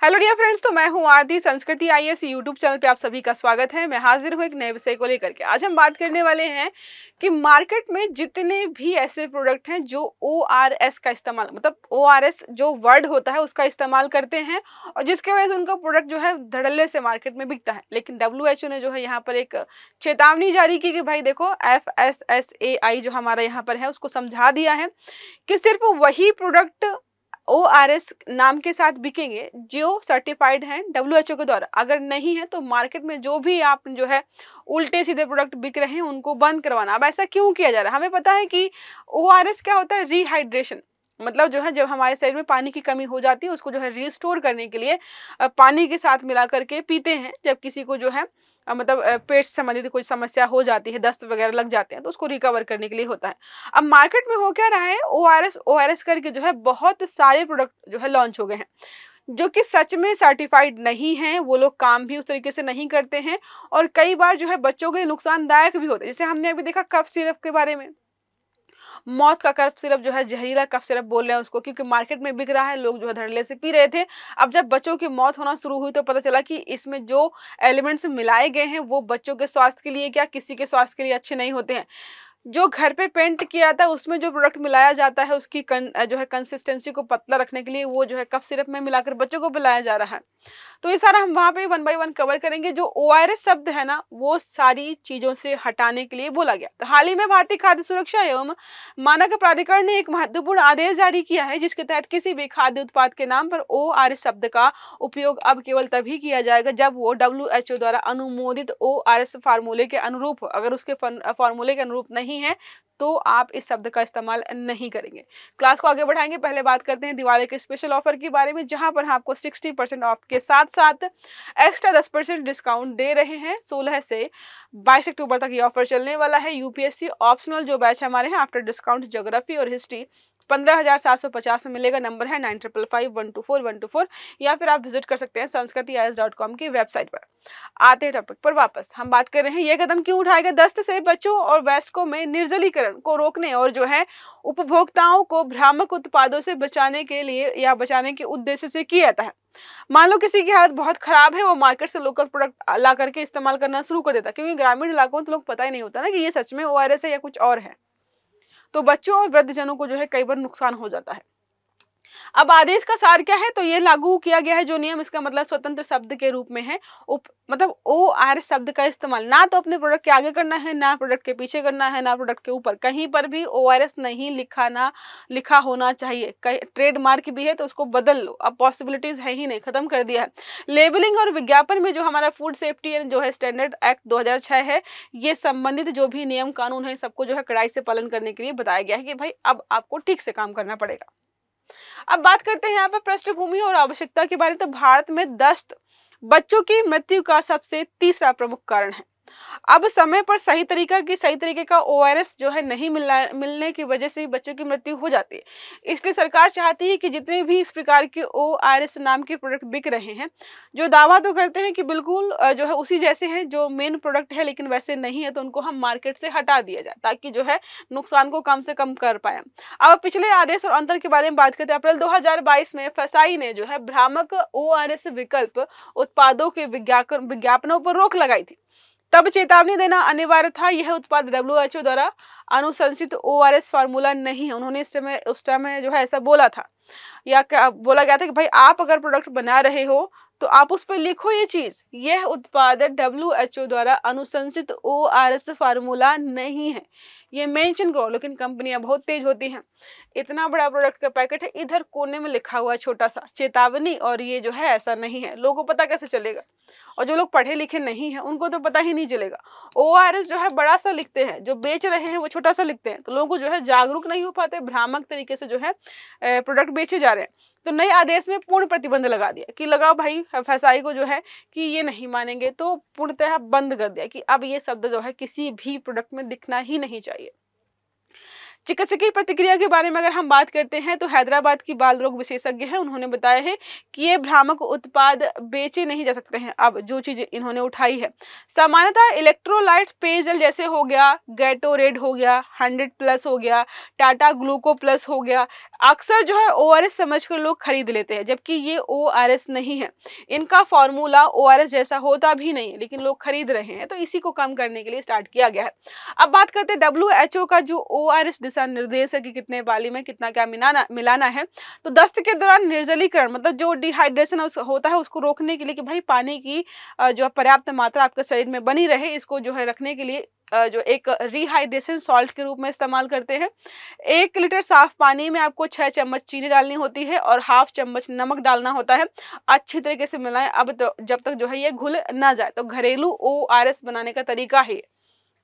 Hello dear friends, तो मैं हूं आरती। संस्कृति आईएएस यूट्यूब चैनल पे आप सभी का स्वागत है। मैं हाजिर हूं एक नए विषय को लेकर के। आज हम बात करने वाले हैं कि मार्केट में जितने भी ऐसे प्रोडक्ट हैं जो ओआरएस का इस्तेमाल, मतलब ओआरएस जो वर्ड होता है उसका इस्तेमाल करते हैं और जिसके वजह से उनका प्रोडक्ट जो है धड़ल्ले से मार्केट में बिकता है। लेकिन डब्ल्यूएचओ ने जो है यहाँ पर एक चेतावनी जारी की कि भाई देखो, FSSAI जो हमारा यहाँ पर है उसको समझा दिया है कि सिर्फ वही प्रोडक्ट ओआरएस नाम के साथ बिकेंगे जो सर्टिफाइड हैं डब्ल्यूएचओ के द्वारा। अगर नहीं है तो मार्केट में जो भी आप जो है उल्टे सीधे प्रोडक्ट बिक रहे हैं उनको बंद करवाना। अब ऐसा क्यों किया जा रहा है? हमें पता है कि ओआरएस क्या होता है, रिहाइड्रेशन। मतलब जो है जब हमारे शरीर में पानी की कमी हो जाती है उसको जो है रिस्टोर करने के लिए पानी के साथ मिला करके पीते हैं। जब किसी को जो है मतलब पेट से संबंधित कोई समस्या हो जाती है, दस्त वगैरह लग जाते हैं, तो उसको रिकवर करने के लिए होता है। अब मार्केट में हो क्या रहा है, ओआरएस करके जो है बहुत सारे प्रोडक्ट जो है लॉन्च हो गए हैं जो कि सच में सर्टिफाइड नहीं है। वो लोग काम भी उस तरीके से नहीं करते हैं और कई बार जो है बच्चों के लिए नुकसानदायक भी होते हैं। जैसे हमने अभी देखा कफ सिरप के बारे में, मौत का कफ सिरप जो है जहरीला कफ सिरप बोल रहे हैं उसको, क्योंकि मार्केट में बिक रहा है, लोग जो है धड़ल्ले से पी रहे थे। अब जब बच्चों की मौत होना शुरू हुई तो पता चला कि इसमें जो एलिमेंट्स मिलाए गए हैं वो बच्चों के स्वास्थ्य के लिए क्या, किसी के स्वास्थ्य के लिए अच्छे नहीं होते हैं। जो घर पे पेंट किया था उसमें जो प्रोडक्ट मिलाया जाता है उसकी जो है कंसिस्टेंसी को पतला रखने के लिए वो जो है कफ सिरप में मिलाकर बच्चों को पिलाया जा रहा है। तो ये सारा हम वहाँ पे 1 बाय 1 कवर करेंगे। जो ओआरएस शब्द है ना, वो सारी चीजों से हटाने के लिए बोला गया। तो हाल ही में भारतीय खाद्य सुरक्षा एवं मानक प्राधिकरण ने एक महत्वपूर्ण आदेश जारी किया है जिसके तहत किसी भी खाद्य उत्पाद के नाम पर ओआरएस शब्द का उपयोग अब केवल तभी किया जाएगा जब वो डब्ल्यूएचओ द्वारा अनुमोदित ओआरएस फार्मूले के अनुरूप हो। अगर उसके फार्मूले के अनुरूप नहीं है तो आप इस शब्द का इस्तेमाल नहीं करेंगे। क्लास को आगे बढ़ाएंगे, पहले बात करते हैं दिवाली के स्पेशल ऑफर के बारे में, जहां पर हम आपको 60% ऑफ के साथ साथ एक्स्ट्रा 10% डिस्काउंट दे रहे हैं। 16 से 22 अक्टूबर तक ये ऑफर चलने वाला है। यूपीएससी ऑप्शनल जो बैच हमारे हैं आफ्टर डिस्काउंट ज्योग्राफी और हिस्ट्री 15,750 में मिलेगा। नंबर है 9555124124 या फिर आप विजिट कर सकते हैं sanskritiyas.com की वेबसाइट पर। आते हैं टॉपिक पर वापस। हम बात कर रहे हैं ये कदम क्यों उठाया गया। दस्त से बच्चों और वयस्कों में निर्जलीकरण को रोकने और जो है उपभोक्ताओं को भ्रामक उत्पादों से बचाने के लिए या बचाने के उद्देश्य से किया जाता है। मान लो किसी की हालत बहुत खराब है, वो मार्केट से लोकल प्रोडक्ट ला करके इस्तेमाल करना शुरू कर देता, क्योंकि ग्रामीण इलाकों में तो लोग पता ही नहीं होता ना कि ये सच में ओआरएस है या कुछ और है। तो बच्चों और वृद्धजनों को जो है कई बार नुकसान हो जाता है। अब आदेश का सार क्या है, तो ये लागू किया गया है जो नियम, इसका मतलब स्वतंत्र शब्द के रूप में है। मतलब ओआरएस शब्द का इस्तेमाल ना तो अपने प्रोडक्ट के आगे करना है, ना प्रोडक्ट के पीछे करना है, ना प्रोडक्ट के ऊपर। कहीं पर भी ओआरएस नहीं लिखा होना चाहिए। ट्रेडमार्क भी है तो उसको बदल लो, अब पॉसिबिलिटीज है ही नहीं, खत्म कर दिया है। लेबलिंग और विज्ञापन में जो हमारा फूड सेफ्टी एंड जो है स्टैंडर्ड एक्ट 2006 है, ये संबंधित जो भी नियम कानून है सबको जो है कड़ाई से पालन करने के लिए बताया गया है कि भाई अब आपको ठीक से काम करना पड़ेगा। अब बात करते हैं यहाँ पर पृष्ठभूमि और आवश्यकता के बारे में। तो भारत में दस्त बच्चों की मृत्यु का सबसे तीसरा प्रमुख कारण है। अब समय पर सही तरीके का ओआरएस जो है नहीं मिलने की वजह से बच्चों की मृत्यु हो जाती है। इसलिए सरकार चाहती है कि जितने भी इस प्रकार के ओआरएस नाम के प्रोडक्ट बिक रहे हैं, जो दावा तो करते हैं कि बिल्कुल जो है उसी जैसे हैं जो मेन प्रोडक्ट है, लेकिन वैसे नहीं है, तो उनको हम मार्केट से हटा दिया जाए ताकि जो है नुकसान को कम से कम कर पाए। अब पिछले आदेश और अंतर के बारे में बात करते हैं। अप्रैल 2022 में एफएसआई ने जो है भ्रामक ओआरएस विकल्प उत्पादों के विज्ञापनों पर रोक लगाई थी। तब चेतावनी देना अनिवार्य था, यह उत्पाद डब्ल्यूएचओ द्वारा अनुशंसित ओआरएस फार्मूला नहीं है। उन्होंने उस समय जो है ऐसा बोला था, या क्या बोला गया था कि भाई आप अगर प्रोडक्ट बना रहे हो तो आप उस पर लिखो ये चीज, यह उत्पाद डब्ल्यूएचओ द्वारा अनुशंसित ओआरएस फार्मूला नहीं है, ये मेंशन करो। लेकिन कंपनियां बहुत तेज होती हैं। इतना बड़ा प्रोडक्ट का पैकेट है, इधर कोने में लिखा हुआ है छोटा सा चेतावनी, और ये जो है ऐसा नहीं है। लोगों को पता कैसे चलेगा? और जो लोग पढ़े लिखे नहीं है उनको तो पता ही नहीं चलेगा। ओआरएस जो है बड़ा सा लिखते हैं, जो बेच रहे हैं वो छोटा सा लिखते हैं, तो लोगों को जो है जागरूक नहीं हो पाते, भ्रामक तरीके से जो है प्रोडक्ट बेचे जा रहे हैं। तो नए आदेश में पूर्ण प्रतिबंध लगा दिया कि लगाओ भाई, एफएसआई को जो है कि ये नहीं मानेंगे, तो पूर्णतः बंद कर दिया कि अब ये शब्द जो है किसी भी प्रोडक्ट में दिखना ही नहीं चाहिए। चिकित्सकीय प्रतिक्रिया के बारे में अगर हम बात करते हैं तो हैदराबाद की बाल रोग विशेषज्ञ है, उन्होंने बताया है कि ये भ्रामक उत्पाद बेचे नहीं जा सकते हैं। अब जो चीज इन्होंने उठाई है, सामान्यतः इलेक्ट्रोलाइट पेयजल जैसे हो गया, गैटोरेड हो गया, 100+ हो गया, टाटा ग्लूको प्लस हो गया, अक्सर जो है ORS समझकर लोग खरीद लेते हैं, जबकि ये ORS नहीं है। इनका फॉर्मूला ORS जैसा होता भी नहीं है, लेकिन लोग खरीद रहे हैं, तो इसी को कम करने के लिए स्टार्ट किया गया है। अब बात करते हैं WHO का जो ORS दिशा निर्देश है कि कितने पाली में कितना क्या मिलाना है। तो दस्त के दौरान निर्जलीकरण मतलब जो डिहाइड्रेशन होता है उसको रोकने के लिए कि भाई पानी की जो पर्याप्त मात्रा आपके शरीर में बनी रहे, इसको जो है रखने के लिए जो एक रिहाइड्रेशन सॉल्ट के रूप में इस्तेमाल करते हैं। 1 लीटर साफ पानी में आपको 6 चम्मच चीनी डालनी होती है और ½ चम्मच नमक डालना होता है। अच्छी तरीके से मिलाएं अब तो जब तक जो है ये घुल ना जाए। तो घरेलू ORS बनाने का तरीका है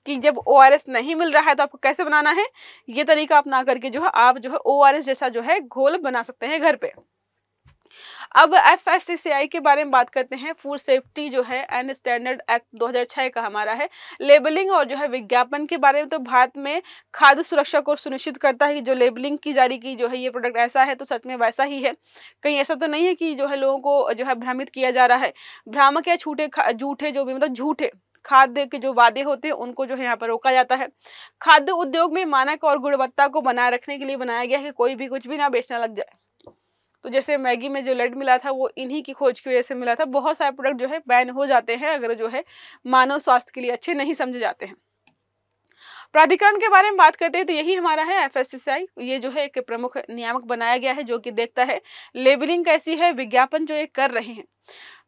कि जब ORS नहीं मिल रहा है तो आपको कैसे बनाना है, ये तरीका अपना करके जो है आप जो है ORS जैसा जो है घोल बना सकते हैं घर पे। अब FSSAI के बारे में बात करते हैं। फूड सेफ्टी जो है एंड स्टैंडर्ड एक्ट 2006 का हमारा है। लेबलिंग और जो है विज्ञापन के बारे में तो भारत में खाद्य सुरक्षा को सुनिश्चित करता है कि जो लेबलिंग की जारी की जो है ये प्रोडक्ट ऐसा है तो सच में वैसा ही है। कहीं ऐसा तो नहीं है कि जो है लोगों को जो है भ्रमित किया जा रहा है। भ्रामक या झूठे जो भी मतलब झूठे खाद्य के जो वादे होते हैं उनको जो है यहाँ पर रोका जाता है। खाद्य उद्योग में मानक और गुणवत्ता को बनाए रखने के लिए बनाया गया है कि कोई भी कुछ भी ना बेचने लग जाए। तो जैसे मैगी में जो लेड मिला था वो इन्हीं की खोज की वजह से मिला था। बहुत सारे प्रोडक्ट जो है बैन हो जाते हैं अगर जो है मानव स्वास्थ्य के लिए अच्छे नहीं समझे जाते हैं। प्राधिकरण के बारे में बात करते हैं तो यही हमारा है FSSAI। ये जो है एक प्रमुख नियामक बनाया गया है जो कि देखता है लेबलिंग कैसी है, विज्ञापन जो ये कर रहे हैं।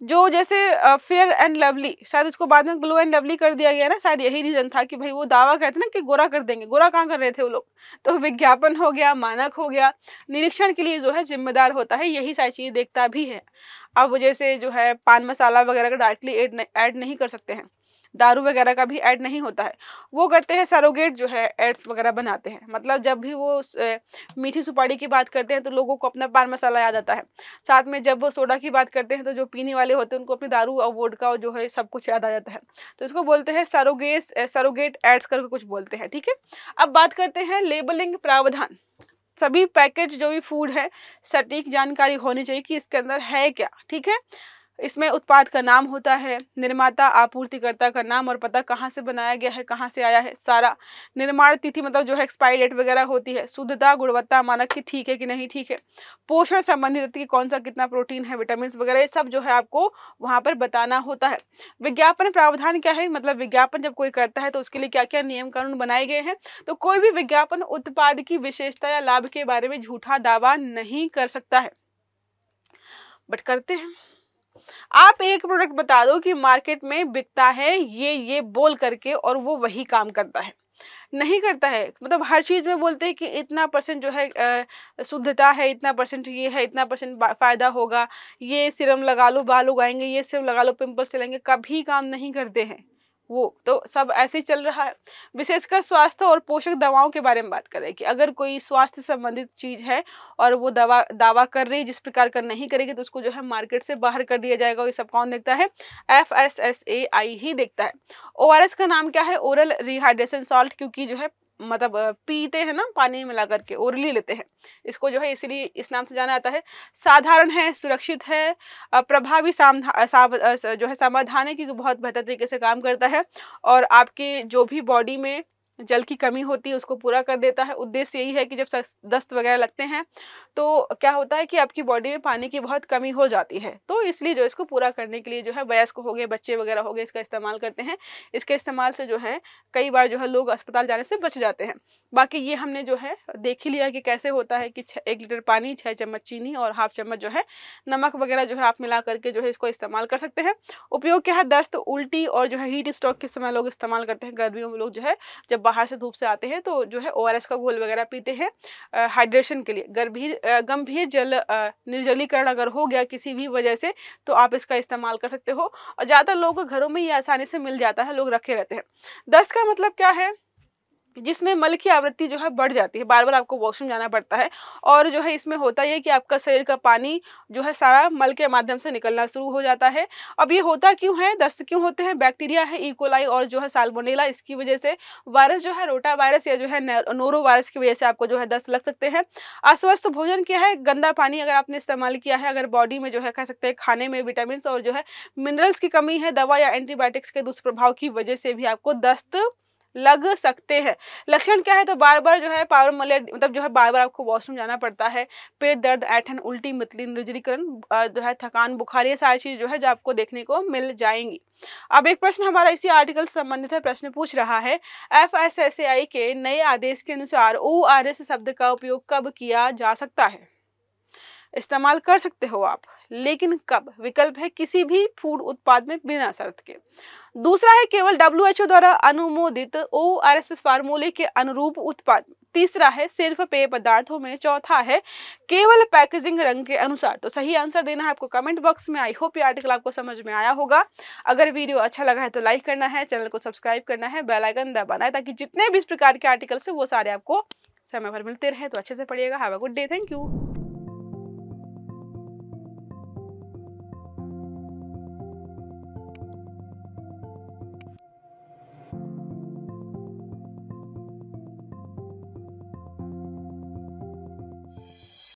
जो जैसे फेयर एंड लवली, शायद इसको बाद में ग्लो एंड लवली कर दिया गया ना, शायद यही रीजन था कि भाई वो दावा कहते ना कि गोरा कर देंगे, गोरा कहाँ कर रहे थे वो लोग। तो विज्ञापन हो गया, मानक हो गया, निरीक्षण के लिए जो है जिम्मेदार होता है, यही सारी चीजें देखता भी है। अब जैसे जो है पान मसाला वगैरह का डायरेक्टली ऐड नहीं कर सकते हैं, दारू वगैरह का भी ऐड नहीं होता है, वो करते हैं सरोगेट जो है एड्स वगैरह बनाते हैं। मतलब जब भी वो मीठी सुपारी की बात करते हैं तो लोगों को अपना पान मसाला याद आता है, साथ में जब वो सोडा की बात करते हैं तो जो पीने वाले होते हैं उनको अपनी दारू और वोडका जो है सब कुछ याद आ जाता है। तो इसको बोलते हैं सरोगेट एड्स करके कुछ बोलते हैं, ठीक है। अब बात करते हैं लेबलिंग प्रावधान। सभी पैकेज जो भी फूड है सटीक जानकारी होनी चाहिए कि इसके अंदर है क्या, ठीक है। इसमें उत्पाद का नाम होता है, निर्माता आपूर्तिकर्ता का नाम और पता, कहाँ से बनाया गया है, कहाँ से आया है, सारा निर्माण तिथि मतलब जो है एक्सपायरी डेट वगैरह होती है, शुद्धता गुणवत्ता मानक की ठीक है कि नहीं ठीक है, पोषण संबंधी तथ्य कौन सा कितना प्रोटीन है, विटामिन वगैरह, ये सब जो है आपको वहाँ पर बताना होता है। विज्ञापन प्रावधान क्या है, मतलब विज्ञापन जब कोई करता है तो उसके लिए क्या क्या नियम कानून बनाए गए हैं। तो कोई भी विज्ञापन उत्पाद की विशेषता या लाभ के बारे में झूठा दावा नहीं कर सकता है, बट करते हैं। आप एक प्रोडक्ट बता दो कि मार्केट में बिकता है ये बोल करके और वो वही काम करता है, नहीं करता है। मतलब हर चीज में बोलते हैं कि इतना % जो है शुद्धता है, इतना % ये है, इतना % फायदा होगा, ये सीरम लगा लो बाल उगाएंगे, ये सीरम लगा लो पिंपल्स चलेंगे, कभी काम नहीं करते हैं। वो तो सब ऐसे ही चल रहा है। विशेषकर स्वास्थ्य और पोषक दवाओं के बारे में बात करें कि अगर कोई स्वास्थ्य संबंधित चीज है और वो दावा कर रही है, जिस प्रकार का नहीं करेगी तो उसको जो है मार्केट से बाहर कर दिया जाएगा। ये सब कौन देखता है, FSSAI ही देखता है। ORS का नाम क्या है, ओरल रिहाइड्रेशन सॉल्ट, क्योंकि जो है मतलब पीते हैं ना पानी में मिला करके, ओरली लेते हैं, इसको जो है इसीलिए इस नाम से जाना जाता है। साधारण है, सुरक्षित है, प्रभावी जो है समाधान है क्योंकि बहुत बेहतर तरीके से काम करता है और आपके जो भी बॉडी में जल की कमी होती है उसको पूरा कर देता है। उद्देश्य यही है कि जब दस्त वगैरह लगते हैं तो क्या होता है कि आपकी बॉडी में पानी की बहुत कमी हो जाती है, तो इसलिए जो इसको पूरा करने के लिए जो है वयस्क हो गए, बच्चे वगैरह हो गए, इसका इस्तेमाल करते हैं। इसके इस्तेमाल से जो है कई बार जो है लोग अस्पताल जाने से बच जाते हैं। बाकी ये हमने जो है देख ही लिया कि कैसे होता है कि 1 लीटर पानी, 6 चम्मच चीनी और ½ चम्मच जो है नमक वगैरह जो है आप मिला करके जो है इसको इस्तेमाल कर सकते हैं। उपयोग क्या है, दस्त, उल्टी और जो है हीट स्ट्रोक के समय लोग इस्तेमाल करते हैं। गर्मियों में लोग जो है जब बाहर से धूप से आते हैं तो जो है ORS का घोल वगैरह पीते हैं हाइड्रेशन के लिए। गंभीर जल निर्जलीकरण अगर हो गया किसी भी वजह से तो आप इसका इस्तेमाल कर सकते हो और ज़्यादातर लोगों के घरों में ये आसानी से मिल जाता है, लोग रखे रहते हैं। दस्त का मतलब क्या है, जिसमें मल की आवृत्ति जो है बढ़ जाती है, बार-बार आपको वॉशरूम जाना पड़ता है और जो है इसमें होता ये है कि आपका शरीर का पानी जो है सारा मल के माध्यम से निकलना शुरू हो जाता है। अब ये होता क्यों है? दस्त क्यों होते हैं? बैक्टीरिया है, ई कोलाई और जो है साल्मोनेला, इसकी वजह से। वायरस जो है रोटा वायरस या जो है नोरो वायरस की वजह से आपको जो है दस्त लग सकते हैं। अस्वस्थ भोजन क्या है? गंदा पानी अगर आपने इस्तेमाल किया है, अगर बॉडी में जो है कह सकते हैं खाने में विटामिन्स और जो है मिनरल्स की कमी है, दवा या एंटीबायोटिक्स के दुष्प्रभाव की वजह से भी आपको दस्त लग सकते हैं। लक्षण क्या है? तो बार-बार जो है पावर मतलब जो है बार-बार आपको वॉशरूम जाना पड़ता है, पेट दर्द, ऐंठन, उल्टी, मितली, निर्जलीकरण, जो है थकान, बुखार, ये सारी चीज़ जो है जो आपको देखने को मिल जाएँगी। अब एक प्रश्न हमारा इसी आर्टिकल से संबंधित है, प्रश्न पूछ रहा है एफएसएसएआई के नए आदेश के अनुसार ओआरएस शब्द का उपयोग कब किया जा सकता है? इस्तेमाल कर सकते हो आप, लेकिन कब? विकल्प है किसी भी फूड उत्पाद में बिना शर्त के। दूसरा है केवल डब्ल्यूएचओ द्वारा अनुमोदित ओआरएस फार्मूले के अनुरूप उत्पाद। तीसरा है सिर्फ पेय पदार्थों में। चौथा है केवल पैकेजिंग रंग के अनुसार। तो सही आंसर देना है आपको कमेंट बॉक्स में। आई होप ये आर्टिकल आपको समझ में आया होगा। अगर वीडियो अच्छा लगा है तो लाइक करना है, चैनल को सब्सक्राइब करना है, बेल आइकन दबाना है ताकि जितने भी इस प्रकार के आर्टिकल्स है वो सारे आपको समय पर मिलते रहे। तो अच्छे से पढ़िएगा। Have a good day. Thank you.